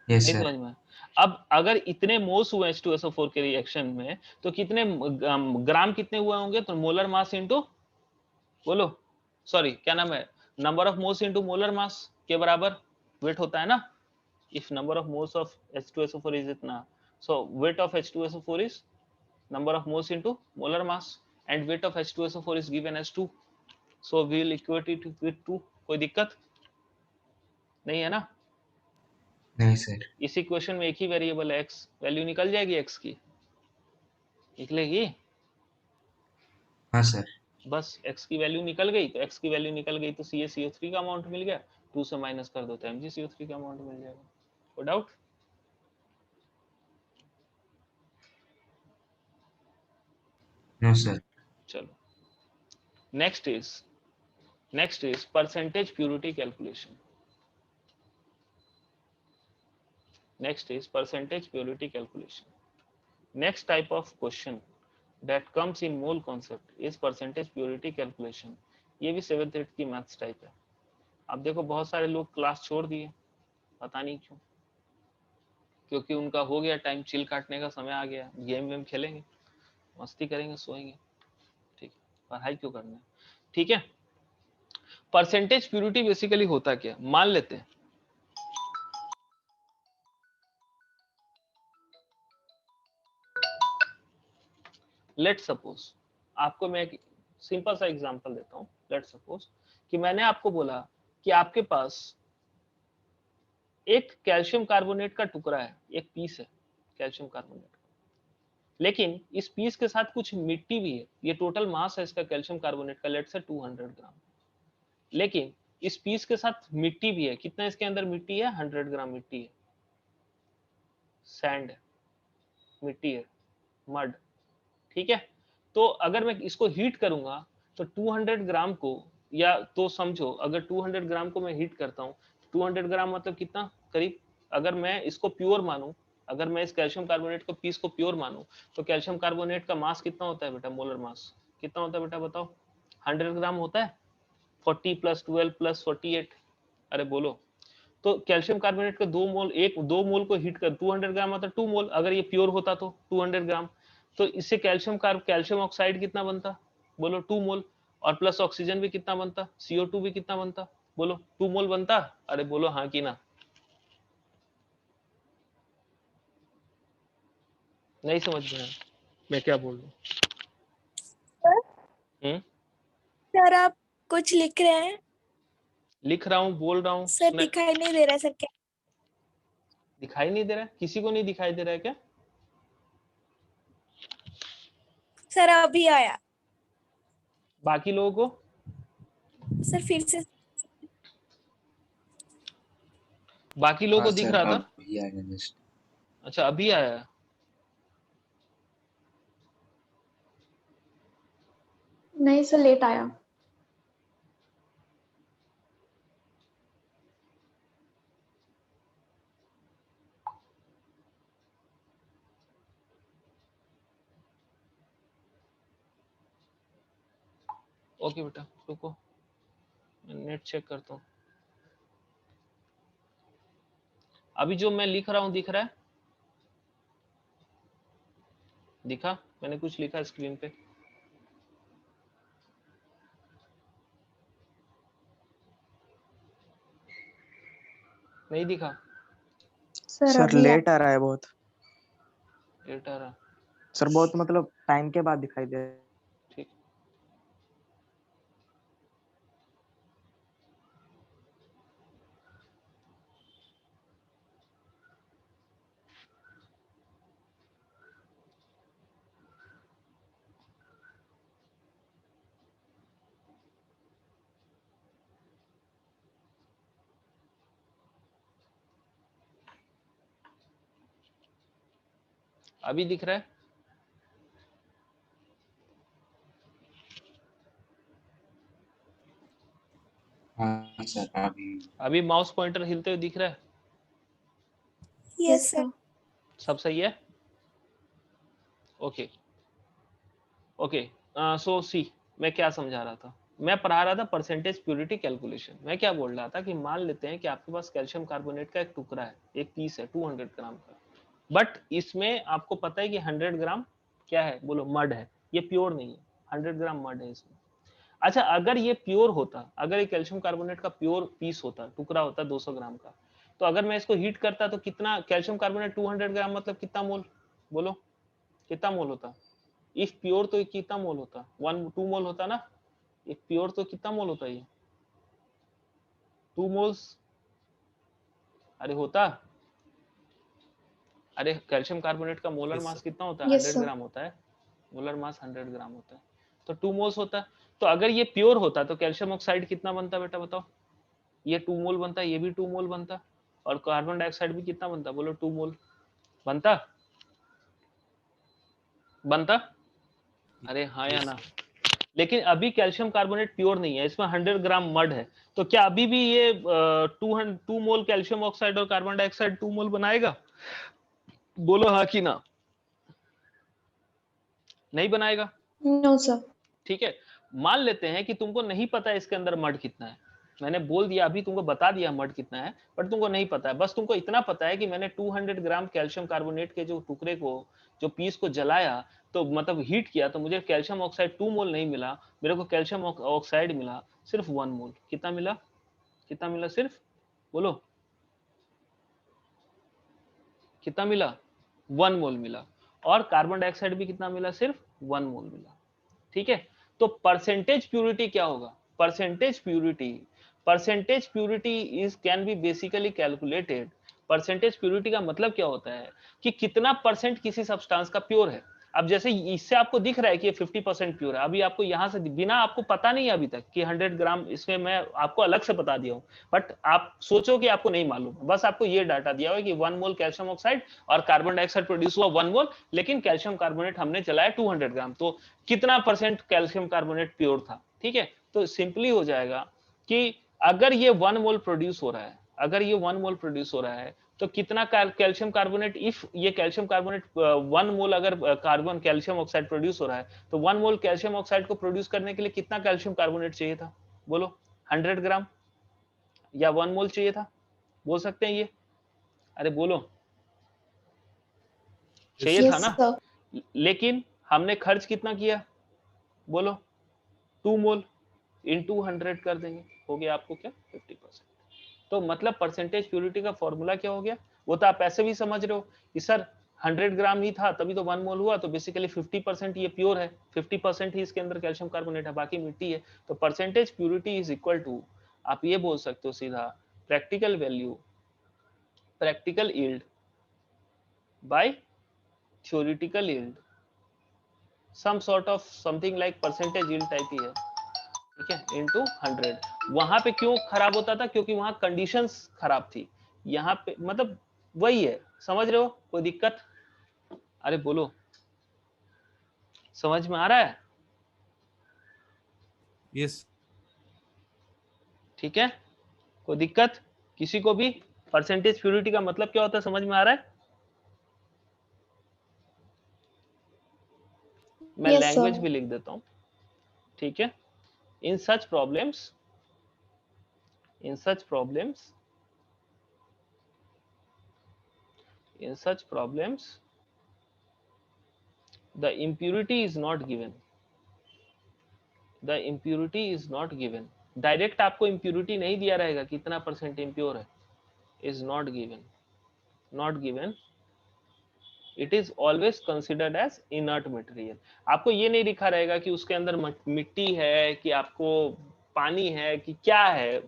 यस नहीं सर। समझ में? अब अगर इतने मोल्स हुए H2SO4 के रिएक्शन में, तो कितने ग्राम कितने हुए होंगे? तो मोलर मास इनटू, बोलो सॉरी क्या नाम है, number of moles into molar mass के बराबर वेट होता है ना। If number of moles of H2SO4 is itna, so weight of H2SO4 is number of moles into molar mass, and weight of H2SO4 is given as 2, so we will equate it with 2. कोई दिक्कत नहीं है ना? नहीं सर। इसी क्वेश्चन में एक ही वेरिएबल है x, वैल्यू निकल जाएगी x की, निकलेगी। हाँ सर। बस x की वैल्यू निकल गई, तो x की वैल्यू निकल गई तो CaCO3 का अमाउंट मिल गया, 2 से माइनस कर दो तो MgCO3 का अमाउंट मिल जाएगा। कोई डाउट? No sir. चलो next is percentage purity calculation. Next is percentage purity calculation. Next type of question that comes in mole concept is percentage purity calculation. ये भी 7th 8th की मैथ्स टाइप है। अब देखो बहुत सारे लोग क्लास छोड़ दिए, पता नहीं क्यों, क्योंकि उनका हो गया टाइम, चिल काटने का समय आ गया, गेम वेम खेलेंगे, मस्ती करेंगे, सोएंगे। ठीक है, पढ़ाई क्यों करना है? ठीक है। परसेंटेज प्यूरिटी बेसिकली होता क्या? मान लेते हैं लेट सपोज, आपको मैं एक सिंपल सा एग्जांपल देता हूं। लेट सपोज कि मैंने आपको बोला कि आपके पास एक कैल्शियम कार्बोनेट का टुकड़ा है, एक पीस है कैल्शियम कार्बोनेट का, लेकिन इस पीस के साथ कुछ मिट्टी भी है। ये टोटल मास है इसका कैल्शियम कार्बोनेट का, लेट से 200 ग्राम, लेकिन इस पीस के साथ मिट्टी भी है। कितना इसके अंदर मिट्टी है? 100 ग्राम मिट्टी है, सैंड मिट्टी है, मड। ठीक है। तो अगर मैं इसको हीट करूंगा तो 200 ग्राम को, या तो समझो अगर 200 ग्राम को मैं हीट करता हूं, 200 ग्राम मतलब कितना करीब, अगर मैं इसको प्योर मानूं, अगर मैं इस कैल्शियम कार्बोनेट को पीस को प्योर मानूं, तो कैल्शियम कार्बोनेट का मास कितना होता है बेटा? मोलर मास कितना होता है बेटा बताओ? 100 ग्राम होता है। 40 + 12 + 48, अरे बोलो। तो कैल्शियम कार्बोनेट का 2 मोल, 2 मोल को हीट कर 200 ग्राम मतलब 2 मोल, अगर ये प्योर होता तो 200 ग्राम, तो इससे कैल्शियम ऑक्साइड कितना बनता? बोलो 2 मोल, और प्लस ऑक्सीजन भी कितना बनता? CO2 भी कितना बनता? बोलो 2 मोल बनता। अरे बोलो हाँ कि ना? नहीं समझ में आया मैं क्या बोल रहा हूँ? सर आप कुछ लिख रहे हैं? लिख रहा हूँ, बोल रहा हूँ। सर दिखाई नहीं दे रहा सर। क्या दिखाई नहीं दे रहा है? किसी को नहीं दिखाई दे रहा है क्या? सर अभी आया। बाकी लोगों को? सर फिर से। बाकी लोगों हाँ को दिख सर, रहा था? अब ही आया जस्ट। अच्छा अभी आया। नहीं सर, लेट आया। ओके बेटा रुको, मैं नेट चेक करता हूँ। अभी जो मैं लिख रहा हूँ दिख रहा है? दिखा? मैंने कुछ लिखा स्क्रीन पे? नहीं दिखा? सर लेट आ रहा है बहुत। लेट आ रहा? सर बहुत मतलब टाइम के बाद दिखाई दे रहा है। ठीक। अभी दिख रहा है? हाँ सर अभी माउस पॉइंटर हिलते हुए दिख रहा है? Yes sir. सब सही है? Okay okay. सो सी, मैं क्या समझा रहा था? मैं पढ़ा रहा था परसेंटेज प्योरिटी कैलकुलेशन। मैं क्या बोल रहा था कि मान लेते हैं कि आपके पास कैल्शियम कार्बोनेट का एक टुकड़ा है, एक पीस है 200 ग्राम का, बट इसमें आपको पता है कि 100 ग्राम क्या है? बोलो, मड है। ये प्योर नहीं है, 100 ग्राम मड है इसमें। अच्छा, अगर ये प्योर होता, अगर ये कैल्शियम कार्बोनेट का प्योर पीस होता, टुकड़ा होता 200 ग्राम का, तो अगर मैं इसको हीट करता तो कितना कैल्शियम कार्बोनेट? 200 ग्राम मतलब कितना मोल? बोलो कितना मोल होता? इफ प्योर तो कितना मोल होता? 2 मोल होता ना? इफ प्योर तो कितना मोल होता? ये 2 मोल्स। अरे होता? अरे कैल्शियम कार्बोनेट का मोलर मास कितना होता है? Yes, 100 sir. ग्राम होता है। मोलर मास 100 ग्राम होता है, तो 2 मोल्स होता है। तो अगर ये प्योर होता तो कैल्शियम ऑक्साइड कितना बनता बेटा बताओ? ये 2 मोल बनता, ये भी 2 मोल बनता, और कार्बन डाइऑक्साइड भी कितना बनता? बोलो 2 मोल बनता? बनता? अरे हाँ या ना? लेकिन अभी कैल्शियम कार्बोनेट प्योर नहीं है, इसमें 100 ग्राम मड है, तो क्या अभी भी ये 2 मोल कैल्शियम ऑक्साइड और कार्बन डाइऑक्साइड 2 मोल बनाएगा? बोलो हाँ कि ना? नहीं बनाएगा। No sir. ठीक है, मान लेते हैं कि तुमको नहीं पता इसके अंदर मड कितना है। मैंने बोल दिया, अभी तुमको बता दिया मड कितना है, बट तुमको नहीं पता है। बस तुमको इतना पता है कि मैंने 200 ग्राम कैल्शियम कार्बोनेट के जो टुकड़े को, जो पीस को जलाया, तो मतलब हीट किया, तो मुझे कैल्शियम ऑक्साइड 2 मोल नहीं मिला, मेरे को कैल्शियम ऑक्साइड मिला सिर्फ 1 मोल। कितना मिला? कितना मिला? सिर्फ बोलो कितना मिला? 1 मोल मिला। और कार्बन डाइऑक्साइड भी कितना मिला? सिर्फ 1 मोल मिला। ठीक है, तो परसेंटेज प्यूरिटी क्या होगा? Percentage purity is can be basically calculated. Percentage purity का मतलब क्या होता है कि कितना परसेंट किसी सब्सटेंस का प्योर है। अब जैसे इससे आपको दिख रहा है कि ये 50% प्योर है, अभी आपको यहां से बिना आपको पता नहीं है अभी तक कि 100 ग्राम, इसमें मैं आपको अलग से बता दिया हूं, बट आप सोचो कि आपको नहीं मालूम, बस आपको ये डाटा दिया हुआ है कि 1 मोल कैल्शियम ऑक्साइड और कार्बन डाइऑक्साइड प्रोड्यूस हुआ 1 मोल, लेकिन कैल्शियम कार्बोनेट हमने चलाया 200 ग्राम, तो कितना परसेंट कैल्शियम कार्बोनेट प्योर था? ठीक है, तो सिंपली हो जाएगा कि अगर ये 1 मोल प्रोड्यूस हो रहा है, अगर ये 1 मोल प्रोड्यूस हो रहा है, तो कितना कैल्शियम कार्बोनेट, इफ ये कैल्शियम कार्बोनेट 1 मोल अगर कार्बन कैल्शियम ऑक्साइड प्रोड्यूस हो रहा है, तो 1 मोल कैल्शियम ऑक्साइड को प्रोड्यूस करने के लिए कितना कैल्शियम कार्बोनेट चाहिए था? बोलो 100 ग्राम या 1 मोल चाहिए था? बोल सकते हैं ये? अरे बोलो, चाहिए Yes, था ना? sir. लेकिन हमने खर्च कितना किया? बोलो 2 मोल इनटू 100 कर देंगे, हो गया आपको क्या? 50%। तो मतलब परसेंटेज प्यूरिटी का फॉर्मूला क्या हो गया? वो तो आप ऐसे भी समझ रहे हो कि सर 100 ग्राम ही था तभी तो 1 मोल हुआ, तो बेसिकली 50% ये प्योर है, 50% ही इसके अंदर कैल्शियम कार्बोनेट है, बाकी मिट्टी है। तो percentage purity is equal to, आप ये बोल सकते हो सीधा, practical value, practical yield by theoretical yield, some sort of something like percentage yield type ही है। ठीक है, इनटू 100। वहां पे क्यों खराब होता था? क्योंकि वहां कंडीशंस खराब थी। यहाँ पे मतलब वही है, समझ रहे हो? कोई दिक्कत? अरे बोलो, समझ में आ रहा है? यस ठीक है, कोई दिक्कत किसी को भी? परसेंटेज प्योरिटी का मतलब क्या होता है, समझ में आ रहा है? मैं Yes, लैंग्वेज sir. भी लिख देता हूं, ठीक है। In such problems, in such problems, in such problems the impurity is not given, the impurity is not given, direct आपको impurity नहीं दिया रहेगा कितना परसेंट impure है, is not given, not given, it is always considered as inert material। आपको ये नहीं लिखा रहेगा कि उसके अंदर मिट्टी है, कि आपको पानी है, कि क्या है,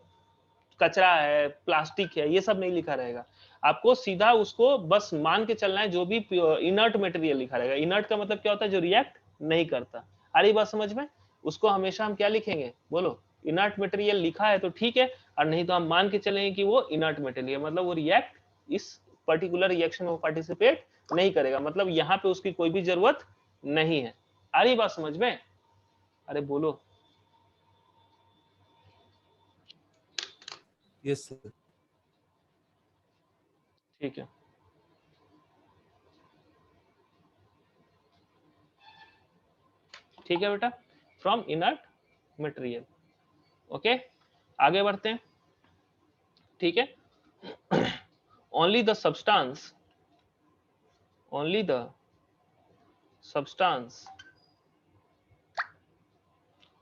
कचरा है, प्लास्टिक है, ये सब नहीं लिखा रहेगा। आपको सीधा उसको बस मान के चलना है, जो भी इनर्ट मटेरियल लिखा रहेगा। इनर्ट का मतलब क्या होता है, जो रिएक्ट नहीं करता। आ रही बात समझ में? उसको हमेशा हम क्या लिखेंगे, बोलो? इनर्ट मटेरियल लिखा है तो ठीक है, और नहीं तो हम मान के चलेंगे कि वो इनर्ट मटेरियल, मतलब वो रिएक्ट इस पर्टिकुलर रिएक्शन में पार्टिसिपेट नहीं करेगा, मतलब यहाँ पे उसकी कोई भी जरूरत नहीं है। आ रही बात समझ में? अरे बोलो। Yes sir. ठीक है, ठीक है बेटा, फ्रॉम इनर्ट मटेरियल। ओके, आगे बढ़ते हैं, ठीक है। Only the substance, only the substance,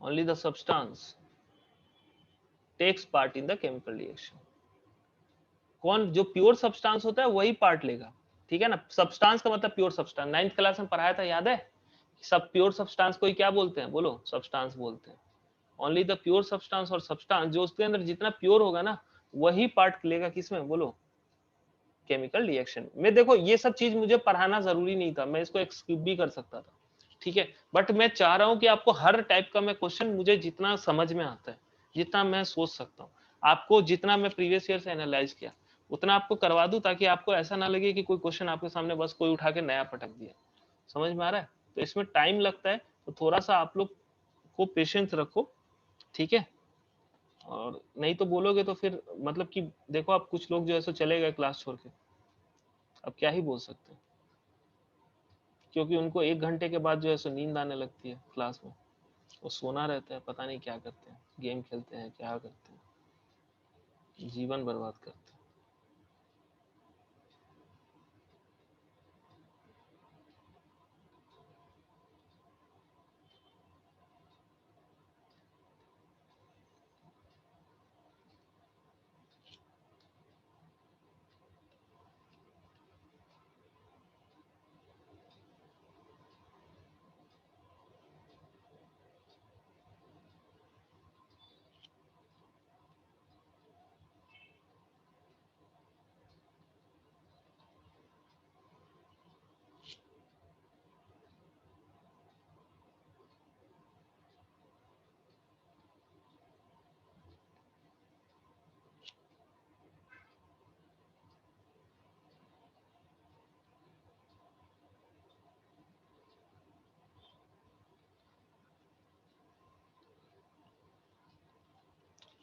only the substance takes part in the chemical reaction. कौन? जो प्योर सब्सटेंस होता है वही पार्ट लेगा, ठीक है ना। सब्सटेंस का मतलब प्योर सब्सटेंस, 9th क्लास में पढ़ाया था, याद है? सब प्योर सब्सटेंस को ही क्या बोलते हैं, बोलो? सब्सटेंस बोलते हैं। ओनली द प्योर सब्सटेंस, और सब्सटेंस जो उसके अंदर जितना प्योर होगा ना, वही पार्ट लेगा किसमें, बोलो? केमिकल रिएक्शन में। देखो ये सब चीज मुझे पढ़ाना जरूरी नहीं था, मैं इसको एक्सक्यूब भी कर सकता था, ठीक है, बट मैं चाह रहा हूं कि आपको हर टाइप का मैं क्वेश्चन, मुझे जितना समझ में आता है, जितना मैं सोच सकता हूँ, आपको जितना मैं प्रीवियस ईयर से एनालाइज किया उतना आपको करवा दूं, ताकि आपको ऐसा ना लगे कि कोई क्वेश्चन आपके सामने बस कोई उठा के नया पटक दिया। समझ में आ रहा है? तो इसमें टाइम लगता है, तो थोड़ा सा आप लोग को पेशेंस रखो, ठीक है। और नहीं तो बोलोगे तो फिर मतलब कि देखो, आप कुछ लोग जो है सो चले गए क्लास छोड़ के, अब क्या ही बोल सकते हैं, क्योंकि उनको 1 घंटे के बाद जो है सो नींद आने लगती है क्लास में, वो सोना रहता है, पता नहीं क्या करते हैं, गेम खेलते हैं, क्या करते हैं, जीवन बर्बाद करते हैं।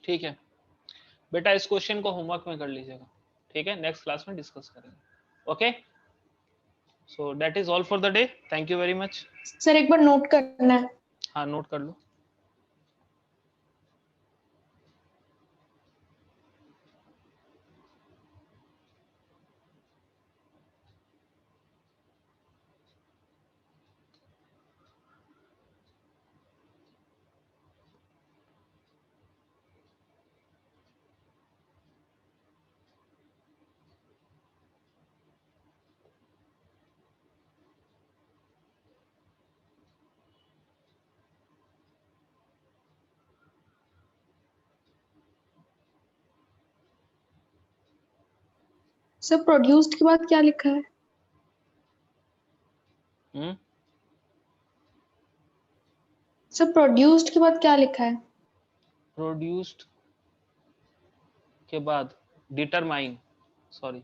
ठीक है बेटा, इस क्वेश्चन को होमवर्क में कर लीजिएगा, ठीक है, नेक्स्ट क्लास में डिस्कस करेंगे। Okay, so that is all for the day, thank you very much. Sir एक बार नोट करना है। हाँ, नोट कर लो। सर प्रोड्यूस्ड के बाद क्या लिखा है? सर प्रोड्यूस्ड के बाद क्या लिखा है? प्रोड्यूस्ड के बाद डिटरमाइन, सॉरी,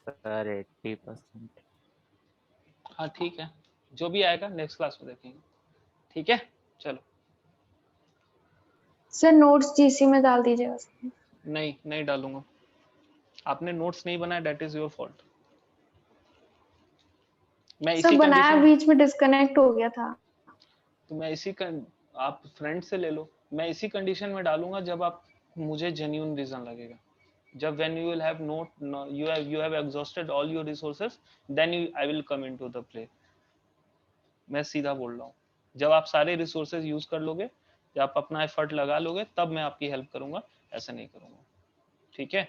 सर 80%। हाँ ठीक है, जो भी आएगा नेक्स्ट क्लास में देखेंगे, ठीक है। चलो सर नोट्स जीसी में डाल दीजिएगा। नहीं नहीं डालूंगा, आपने नोट्स नहीं बनाया, दैट इज योर फॉल्ट। मैं सर इसी बनाया, कंडीशन, बीच में डिस्कनेक्ट हो गया था। तो मैं आप फ्रेंड से ले लो, मैं इसी कंडीशन में डालूंगा जब आप मुझे जेन्युइन रीजन लगेगा, जब when you will have you have exhausted all your resources, then I will come into the play। मैं सीधा बोल रहा हूँ, जब आप सारे रिसोर्सेज यूज कर लोगे, जब आप अपना एफर्ट लगा लोगे, तब मैं आपकी हेल्प करूंगा, ऐसा नहीं करूंगा, ठीक है।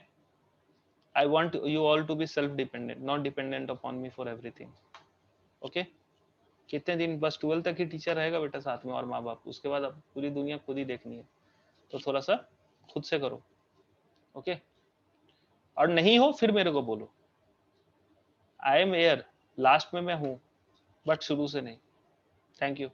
I want you all to be self dependent, not dependent upon me for everything, okay। कितने दिन बस 12 तक ही टीचर रहेगा बेटा साथ में और माँ बाप, उसके बाद अब पूरी दुनिया खुद ही देखनी है, तो थोड़ा सा खुद से करो, ओके। और नहीं हो फिर मेरे को बोलो, आई एम एयर, लास्ट में मैं हूं बट शुरू से नहीं। Thank you.